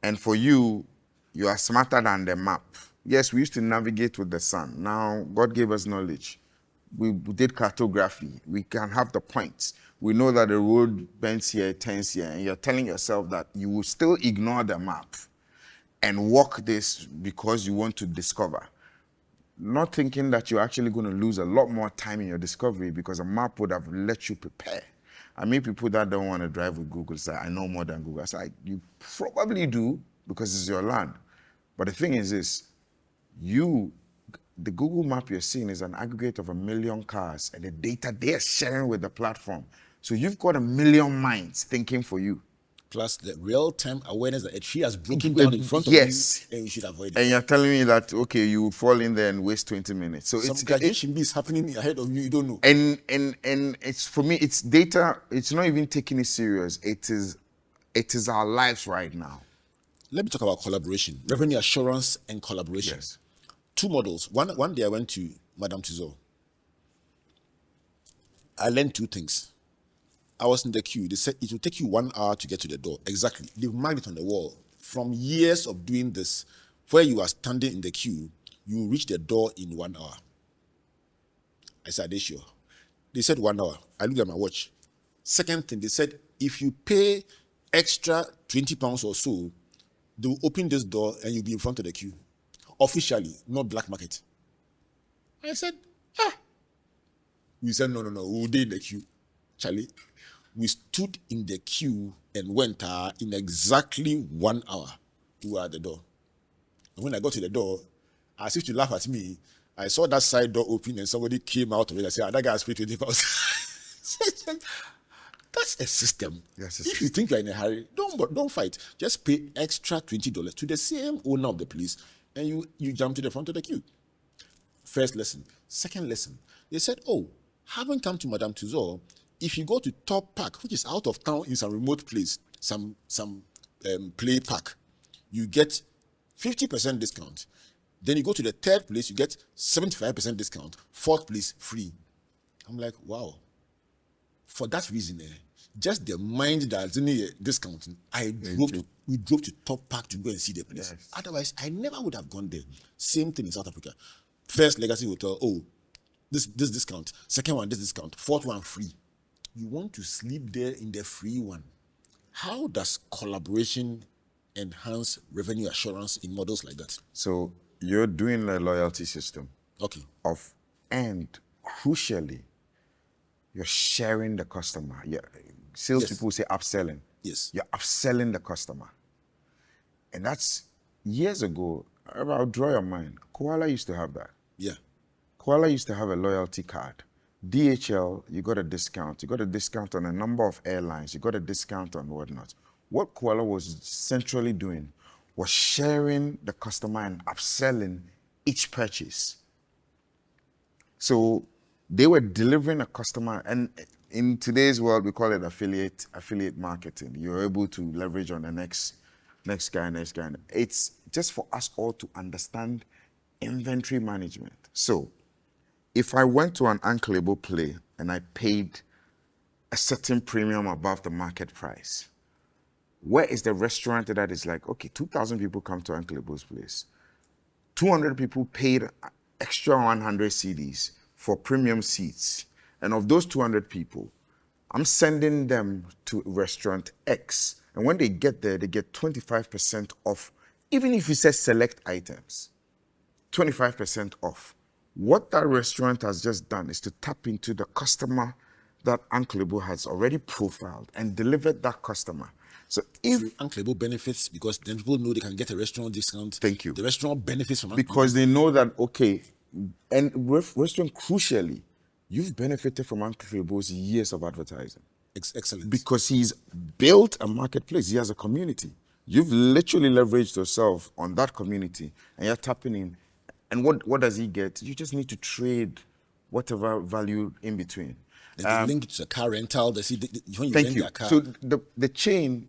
and for you, you are smarter than the map. Yes, we used to navigate with the sun. Now, God gave us knowledge. We did cartography. We can have the points. We know that the road bends here, turns here, and you're telling yourself that you will still ignore the map and walk this because you want to discover. Not thinking that you're actually going to lose a lot more time in your discovery because a map would have let you prepare. I mean, people that don't want to drive with Google say, I know more than Google. I say, you probably do because it's your land. But the thing is this, the Google map you're seeing is an aggregate of 1 million cars and the data they're sharing with the platform. So you've got 1 million minds thinking for you. Plus the real-time awareness that a tree has broken down in front of yes. you and you should avoid it. And you're telling me that, okay, you will fall in there and waste 20 minutes. So some graduation is happening ahead of you don't know. And it's, for me, it's data. It's not even taking it serious. It is our lives right now. Let me talk about collaboration, revenue assurance and collaboration. Yes. 2 models. One day I went to Madame Tussauds. I learned 2 things. I was in the queue. They said it will take you 1 hour to get to the door. Exactly. They've marked it on the wall. From years of doing this, where you are standing in the queue, you will reach the door in 1 hour. I said, are they sure? They said 1 hour. I looked at my watch. Second thing, they said, if you pay extra £20 or so, they will open this door and you'll be in front of the queue. Officially, not black market. I said, We said, no, we'll be in the queue. Charlie, we stood in the queue and went in exactly 1 hour. We were at the door. And when I got to the door, as if to laugh at me, I saw that side door open and somebody came out of it and said, that guy has paid £20. That's a system. Yes, if you think you're in a hurry, don't fight. Just pay extra $20 to the same owner of the place and you jump to the front of the queue. First lesson. Second lesson, they said, having come to Madame Tussauds, if you go to Top Park, which is out of town in some remote place, some play park, you get 50% discount. Then you go to the third place, you get 75% discount. Fourth place, free. I'm like, wow. For that reason, just the mind that's in the discount, we drove to Top Park to go and see the place. Yes. Otherwise, I never would have gone there. Same thing in South Africa. First Legacy Hotel, this discount. Second one, this discount. Fourth one, free. You want to sleep there in the free one. How does collaboration enhance revenue assurance in models like that? So you're doing a loyalty system. Okay. And crucially, you're sharing the customer. Salespeople say upselling. Yes. You're upselling the customer. And that's years ago. I'll draw your mind. Koala used to have that. Yeah. Koala used to have a loyalty card. DHL, you got a discount. You got a discount on a number of airlines. You got a discount on whatnot. What Koala was centrally doing was sharing the customer and upselling each purchase. So they were delivering a customer, and in today's world, we call it affiliate marketing. You're able to leverage on the next guy. It's just for us all to understand inventory management. So if I went to an unclable play and I paid a certain premium above the market price, where is the restaurant that is like, okay, 2,000 people come to Unclable's place. 200 people paid extra 100 CDs for premium seats. And of those 200 people, I'm sending them to restaurant X. And when they get there, they get 25% off. Even if you say select items, 25% off. What that restaurant has just done is to tap into the customer that Unclable has already profiled and delivered that customer. So if unclaimed benefits, because then people know they can get a restaurant discount. Thank you. The restaurant benefits from because they know that, okay, and restaurant, crucially, you've benefited from Uncle Febo's years of advertising. Excellent. Because he's built a marketplace. He has a community. You've literally leveraged yourself on that community and you're tapping in. And what does he get? You just need to trade whatever value in between. Then they link it to a car rental. When you Thank rent you. their car. So the chain,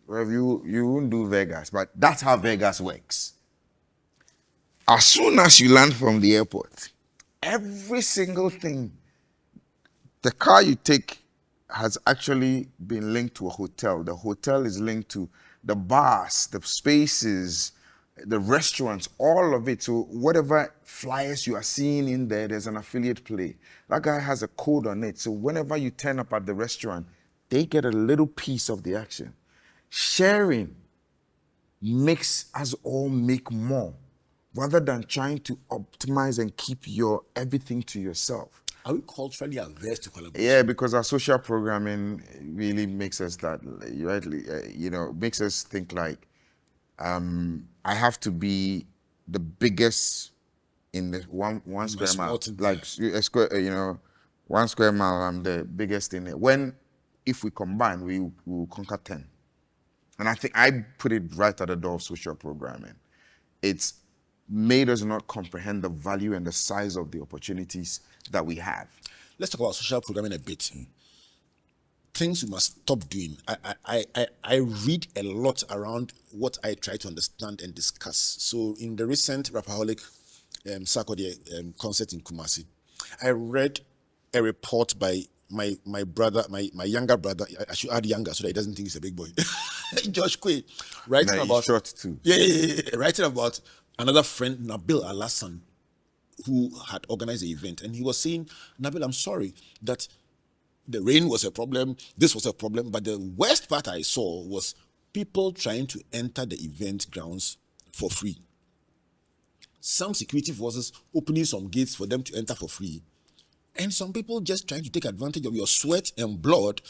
well, you won't do Vegas, but that's how Vegas works. As soon as you land from the airport, every single thing, the car you take has actually been linked to a hotel. The hotel is linked to the bars, the spaces, the restaurants, all of it. So whatever flyers you are seeing in there, there's an affiliate play. That guy has a code on it. So whenever you turn up at the restaurant, they get a little piece of the action. Sharing makes us all make more, rather than trying to optimize and keep your everything to yourself. Are we culturally averse to collaboration? Yeah, because our social programming really makes us that, rightly, makes us think like, I have to be the biggest in the one square mile. Like a square, 1 square mile, I'm the biggest in it. When, if we combine, we will conquer 10. And I think I put it right at the door of social programming. It's made us not comprehend the value and the size of the opportunities that we have. Let's talk about social programming a bit. Things we must stop doing. I read a lot around what I try to understand and discuss. So in the recent Rapaholic Sarkodie concert in Kumasi, I read a report by my brother, my younger brother. I should add younger so that he doesn't think he's a big boy. Josh Quay, writing about short too. Yeah, writing about another friend, Nabil Alassan, who had organized the event, and he was saying, Nabil, I'm sorry that the rain was a problem, this was a problem, but the worst part I saw was people trying to enter the event grounds for free. Some security forces opening some gates for them to enter for free, and some people just trying to take advantage of your sweat and blood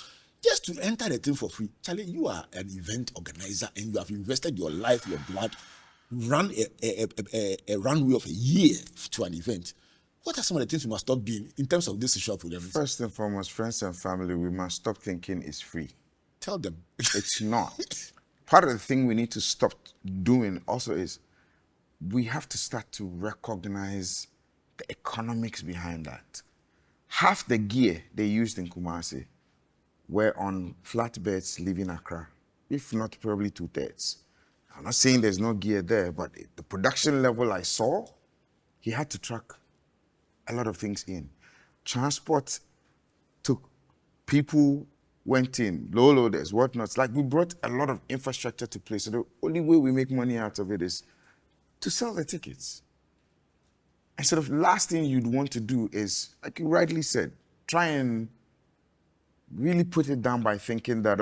just to enter the thing for free. Charlie, you are an event organizer and you have invested your life, your blood, run a runway of a year to an event. What are some of the things we must stop doing in terms of this social programming? First and foremost, friends and family, we must stop thinking it's free. Tell them. It's not. Part of the thing we need to stop doing also is we have to start to recognize the economics behind that. Half the gear they used in Kumasi were on flatbeds leaving Accra, if not probably 2/3. I'm not saying there's no gear there, but the production level I saw, he had to truck a lot of things in. Transport took, people went in, low loaders, whatnot. Like we brought a lot of infrastructure to place. So the only way we make money out of it is to sell the tickets. And sort of last thing you'd want to do is, like you rightly said, try and really put it down by thinking that,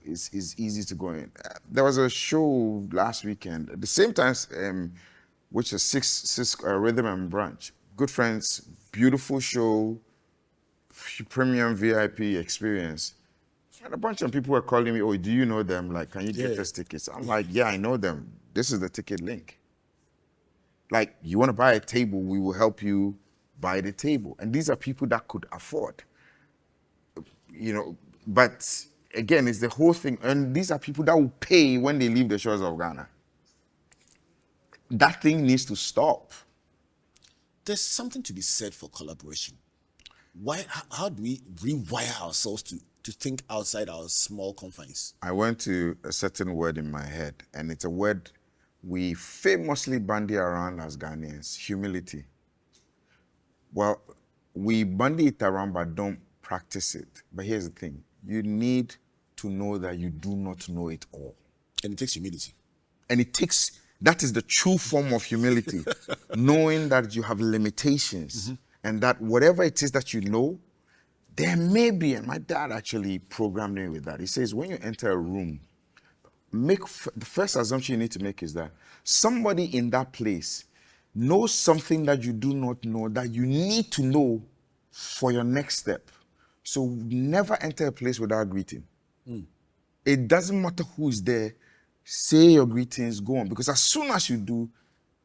it's easy to go in. There was a show last weekend, at the same time, which is six Rhythm and Branch. Good friends, beautiful show, premium VIP experience. And a bunch of people were calling me, oh, do you know them? Like, can you get us tickets? I'm like, yeah, I know them. This is the ticket link. Like, you want to buy a table, we will help you buy the table. And these are people that could afford. But again, it's the whole thing. And these are people that will pay when they leave the shores of Ghana. That thing needs to stop. There's something to be said for collaboration. How do we rewire ourselves to think outside our small confines? I went to a certain word in my head, and it's a word we famously bandy around as Ghanaians: humility. Well, we bandy it around but don't practice it. But here's the thing. You need to know that you do not know it all. And it takes humility. And that is the true form of humility. Knowing that you have limitations and that whatever it is that you know, there may be, and my dad actually programmed me with that. He says, when you enter a room, the first assumption you need to make is that somebody in that place knows something that you do not know, that you need to know for your next step. So never enter a place without greeting. It doesn't matter who's there. Say your greetings, go on. Because as soon as you do,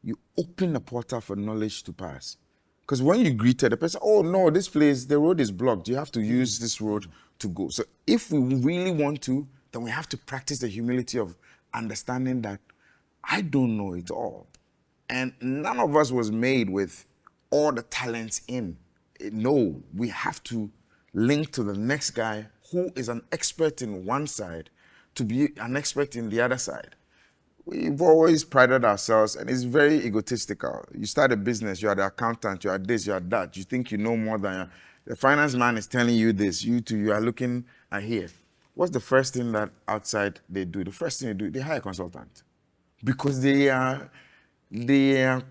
you open the portal for knowledge to pass. Because when you greeted the person, oh no, this place, the road is blocked. You have to use this road to go. So if we really want to, then we have to practice the humility of understanding that I don't know it all. And none of us was made with all the talents in. No, we have to link to the next guy who is an expert in one side to be an expert in the other side. We've always prided ourselves, and it's very egotistical. You start a business, you are the accountant, you are this, you are that. You think you know more than the finance man is telling you this. You too, you are looking at here. What's the first thing that outside they do? The first thing they do, they hire a consultant. Because they are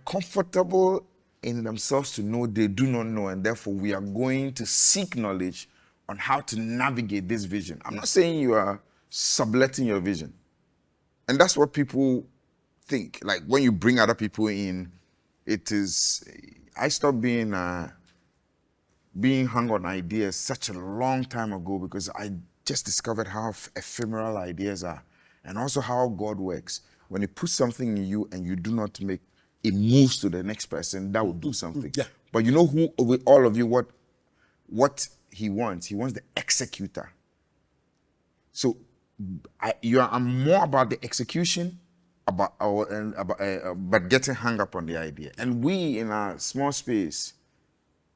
comfortable in themselves to know they do not know, and therefore we are going to seek knowledge on how to navigate this vision. I'm not saying you are subletting your vision. And that's what people think. Like when you bring other people in, I stopped being hung on ideas such a long time ago because I just discovered how ephemeral ideas are and also how God works. When he puts something in you and you do not make it moves to the next person, that will do something. Yeah. But you know who, with all of you, what he wants? He wants the executor. So I'm more about the execution, but getting hung up on the idea. And we in our small space,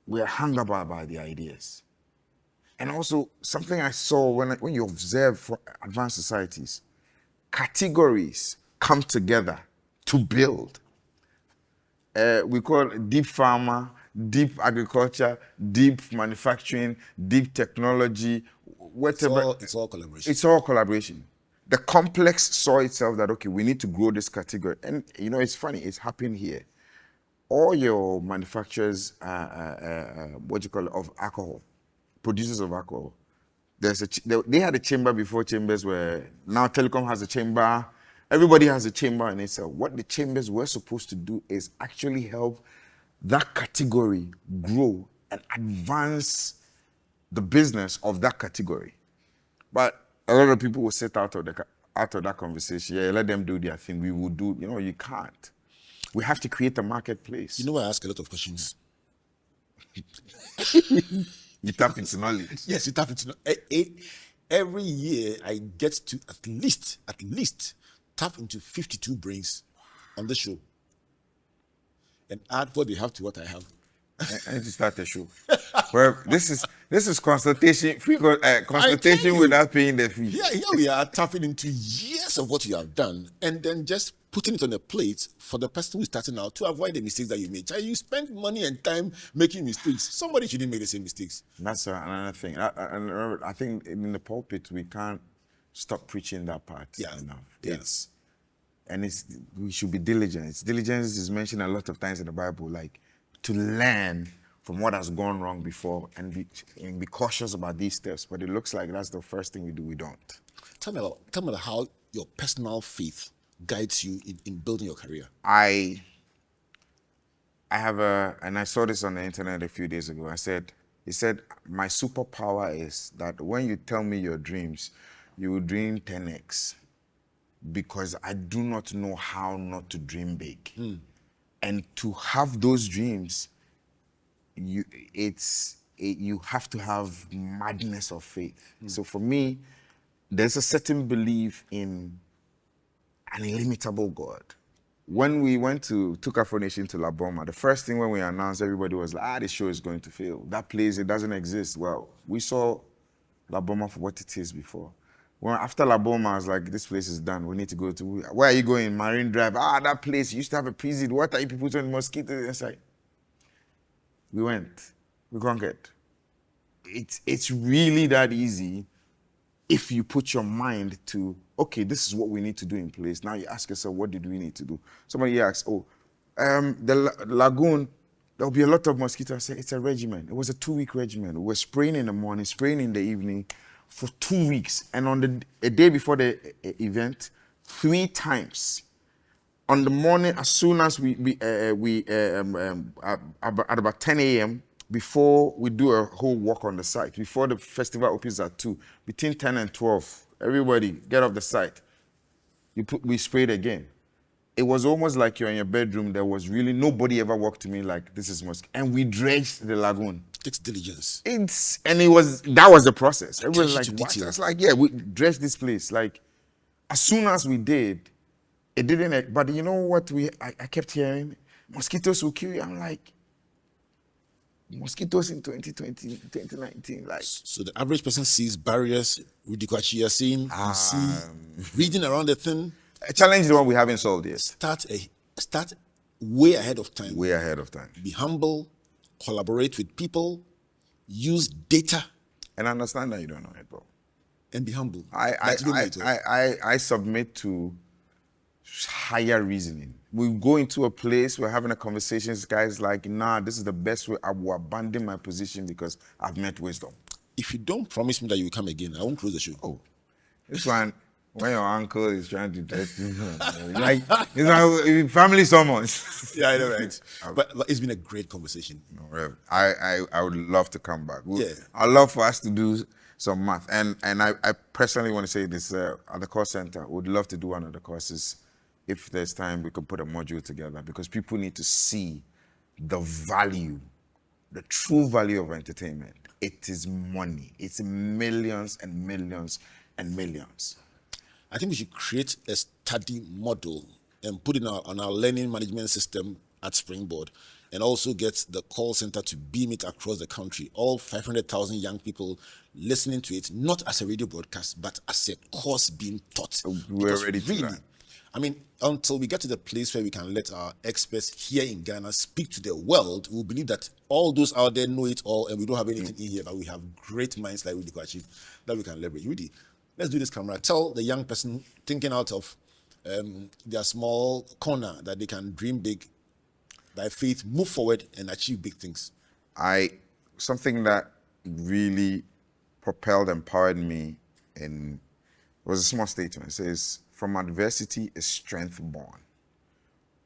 we are hung up by the ideas. And also something I saw when you observe for advanced societies, categories come together to build. We call it deep pharma, deep agriculture, deep manufacturing, deep technology, whatever. It's all collaboration. It's all collaboration. The complex saw itself that, okay, we need to grow this category. And, you know, it's funny, it's happening here. All your manufacturers, of alcohol, producers of alcohol, they had a chamber before chambers were, now telecom has a chamber, everybody has a chamber in itself. What the chambers were supposed to do is actually help that category grow and advance the business of that category. But a lot of people will sit out of that conversation. Yeah, let them do their thing. We will do, you can't. We have to create a marketplace. You know, I ask a lot of questions. You tap into knowledge. Yes, you tap into knowledge. Every year, I get to at least tap into 52 brains on the show and add what they have to what I have. I need to start a show. Well, this is consultation without paying the fee. Yeah, here we are tapping into years of what you have done and then just putting it on a plate for the person who's starting out to avoid the mistakes that you made. You spend money and time making mistakes. Somebody shouldn't make the same mistakes. That's another thing. I think in the pulpit we can't stop preaching that part enough. Yeah. We should be diligent. Diligence is mentioned a lot of times in the Bible, like to learn from what has gone wrong before and be cautious about these steps. But it looks like that's the first thing we do. We don't. Tell me about how your personal faith guides you in building your career. I have and I saw this on the internet a few days ago. He said, my superpower is that when you tell me your dreams, you will dream 10x because I do not know how not to dream big. And to have those dreams, you have to have madness of faith. So for me, there's a certain belief in an illimitable God. When we took Afro Nation to La Boma, the first thing when we announced, everybody was like, this show is going to fail. That place, it doesn't exist. Well, we saw La Boma for what it is before. Well, after La Boma, I was like, this place is done. We need to go to, where are you going? Marine Drive. That place used to have a prison. What are you people doing? Mosquitoes inside. We went. We conquered. It's really that easy if you put your mind to, okay, this is what we need to do in place. Now you ask yourself, what did we need to do? Somebody asks, the lagoon, there'll be a lot of mosquitoes. I said, it's a regimen. It was a 2-week regimen. We were spraying in the morning, spraying in the evening for 2 weeks. And on a day before the event, 3 times. On the morning, as soon as at about 10 a.m., before we do a whole walk on the site, before the festival opens at 2, between 10 and 12, everybody get off the site. We sprayed again. It was almost like you're in your bedroom. There was really nobody ever walked to me like, this is mosque. And we dredged the lagoon. Takes diligence. That was the process. Everybody was like, Attention to what? detail. It's like, yeah, we dredged this place. Like, as soon as we did, it didn't, but you know what I kept hearing? Mosquitoes will kill you. I'm like, mosquitoes in 2020, 2019, like. So the average person sees barriers, Ruddy Kwakye, you're saying, you see, reading around the thing. A challenge is the one we haven't solved yet. Start way ahead of time. Way ahead of time. Be humble, collaborate with people, use data. And understand that you don't know it, bro. And be humble. I submit to higher reasoning. We go into a place, we're having a conversation, guys like, nah, this is the best way. I will abandon my position because I've met wisdom. If you don't promise me that you will come again, I won't close the show. Oh, this one, when your uncle is trying to test you, like, it's like family summons. Yeah, I know, right? But it's been a great conversation. No, I would love to come back. Yeah. I'd love for us to do some math. And I personally want to say this, at the course center, would love to do one of the courses. If there's time, we could put a module together because people need to see the value, the true value of entertainment. It is money. It's millions and millions and millions. I think we should create a study model and put it on our learning management system at Springboard, and also get the call center to beam it across the country. All 500,000 young people listening to it, not as a radio broadcast, but as a course being taught. We're ready to learn. I mean, until we get to the place where we can let our experts here in Ghana speak to the world, we'll believe that all those out there know it all and we don't have anything in here, but we have great minds like Ruddy Kwakye that we can leverage. Ruddy, let's do this, camera. Tell the young person thinking out of their small corner that they can dream big, by faith, move forward and achieve big things. Something that really propelled, empowered me was a small statement. It says, from adversity is strength born,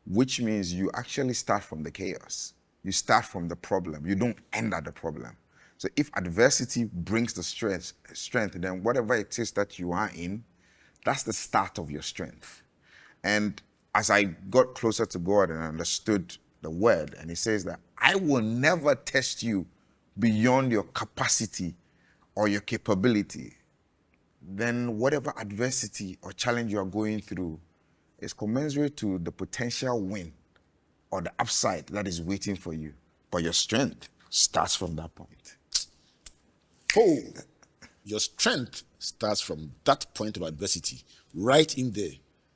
which means you actually start from the chaos. You start from the problem. You don't end at the problem. So if adversity brings the strength, then whatever it is that you are in, that's the start of your strength. And as I got closer to God and understood the word, and he says that I will never test you beyond your capacity or your capability, then whatever adversity or challenge you are going through is commensurate to the potential win or the upside that is waiting for you. But your strength starts from that point. Oh, your strength starts from that point of adversity. Right in there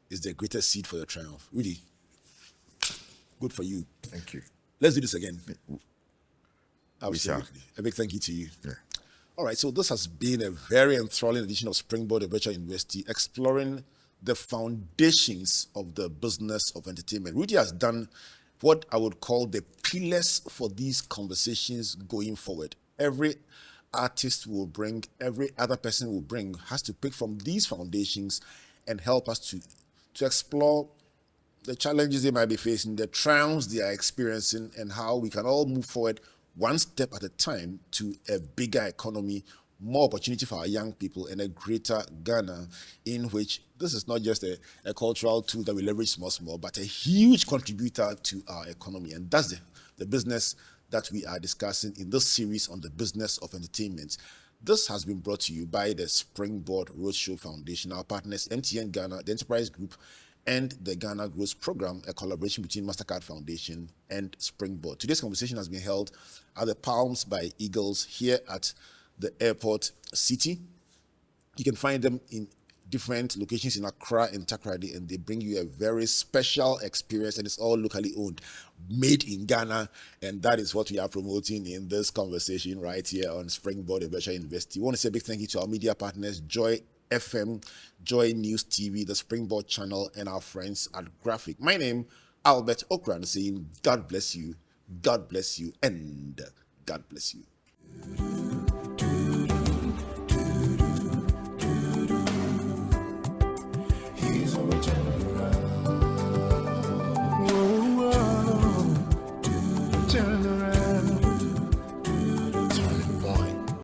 is the greatest seed for your triumph. Really, good for you. Thank you. Let's do this again. Absolutely. A big thank you to you. Yeah. All right, so this has been a very enthralling edition of Springboard Virtual University, exploring the foundations of the business of entertainment. Ruddy has done what I would call the pillars for these conversations going forward. Every artist will bring, every other person will bring, has to pick from these foundations and help us to explore the challenges they might be facing, the triumphs they are experiencing, and how we can all move forward one step at a time to a bigger economy, more opportunity for our young people, and a greater Ghana in which this is not just a cultural tool that we leverage small, but a huge contributor to our economy. And that's the business that we are discussing in this series on the business of entertainment. This has been brought to you by the Springboard Roadshow Foundation, our partners MTN Ghana, the Enterprise Group, and the Ghana Growth Program, a collaboration between MasterCard Foundation and Springboard. Today's conversation has been held at the Palms by Eagles here at the Airport City. You can find them in different locations in Accra and Takoradi, and they bring you a very special experience, and it's all locally owned, made in Ghana, and that is what we are promoting in this conversation right here on Springboard Virtual University. We want to say a big thank you to our media partners, Joy FM, Joy News TV, the Springboard channel, and our friends at Graphic. My name, Albert Okran, saying God bless you, and God bless you. He's a